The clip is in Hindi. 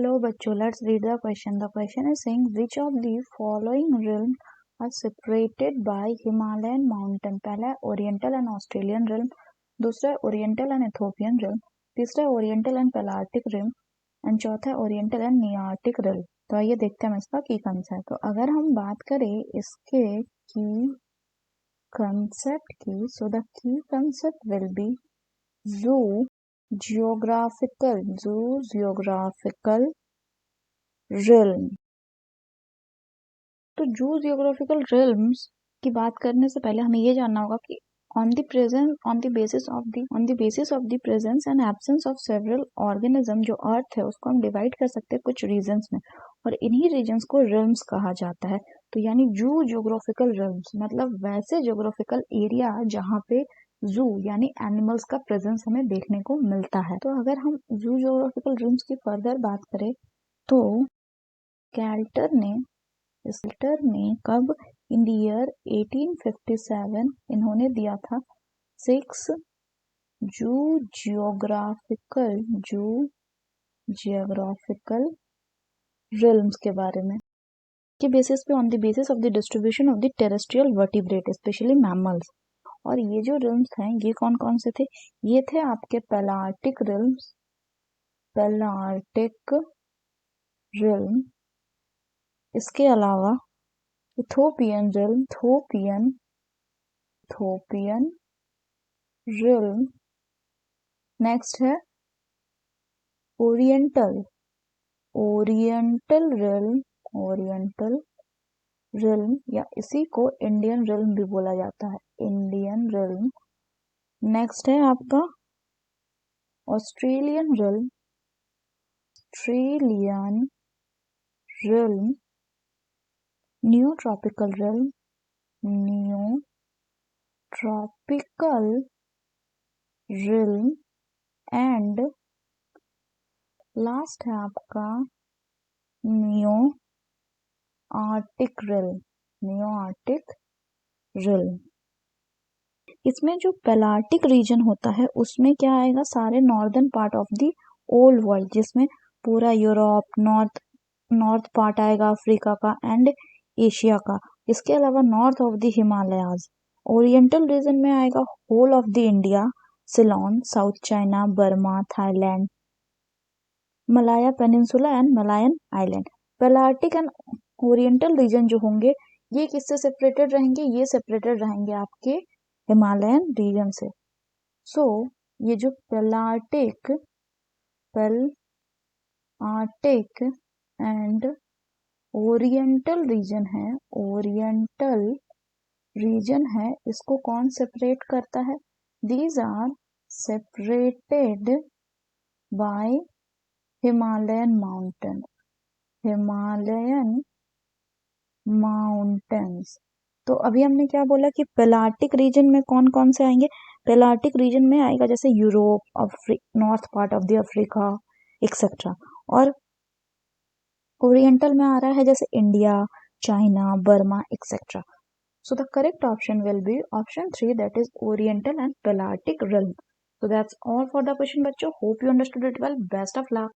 Hello बच्चों, let's read the question. The question is saying which of the following realms are separated by Himalayan mountain? पहला है Oriental and Australian realm, दूसरा है Oriental and Ethiopian realm, तीसरा है Oriental and Palearctic realm and चौथा है Oriental and Nearctic realm. तो आइए देखते हैं इसका की कंसेप्ट है. तो अगर हम बात करें इसके की कंसेप्ट की, so the key concept will be zoo geographical realm. तो जू जियोग्राफिकल रिल्म्स की बात करने से पहले हमें ये जानना होगा कि on the basis of the presence and absence of several organism, जो अर्थ है उसको हम डिवाइड कर सकते हैं कुछ रीजन्स में और इन्हीं रीजन्स को रिल्म्स कहा जाता है. तो यानी जू जियोग्राफिकल रिल्म्स मतलब वैसे जियोग्राफिकल एरिया जहाँ पे जू यानी एनिमल्स का प्रेजेंस हमें देखने को मिलता है. तो अगर हम जू जियोग्राफिकल रिल्म्स की फर्दर बात करें तो कैल्टर ने कब इन द ईयर 1857 इन्होंने दिया था 6 जू जियोग्राफिकल रिल्म्स के बारे में के बेसिस पे on the basis of the distribution of the terrestrial vertebrate specially mammals. और ये जो रिल्म्स हैं ये कौन कौन से थे? ये थे आपके पैलार्टिक रिल्म, इसके अलावा इथोपियन रिल्म, नेक्स्ट है ओरिएंटल रिल्म या इसी को इंडियन रिल्म भी बोला जाता है, इंडियन रिल्म. नेक्स्ट है आपका Australian realm, new tropical realm and last है आपका नियो आर्टिक रिल्म. इसमें जो पैलार्टिक रीजन होता है उसमें क्या आएगा? सारे northern part of the old world, जिसमें पूरा यूरोप, नॉर्थ पार्ट आएगा अफ्रीका का एंड एशिया का. इसके अलावा north of the Himalayas. Oriental region में आएगा whole of the India, Ceylon, south China, Burma, Thailand, Malaya peninsula and Malayan island. Palearctic and oriental region जो होंगे ये किससे सेपरेटेड रहेंगे? ये सेपरेटेड रहेंगे आपके हिमालयन रीजन से. सो ये जो पैलार्टिक एंड ओरिएंटल रीजन है, इसको कौन सेपरेट करता है? These are separated by Himalayan mountains. तो अभी हमने क्या बोला कि पैलार्टिक रीजन में कौन कौन से आएंगे? पैलार्टिक रीजन में आएगा जैसे Europe, north part of the Africa etcetera. और ओरिएंटल में आ रहा है जैसे India, China, Burma etcetera. So the correct option will be option 3, that is Oriental and Palearctic realm. So that's all for the question बच्चों. Hope you understood it well. Best of luck.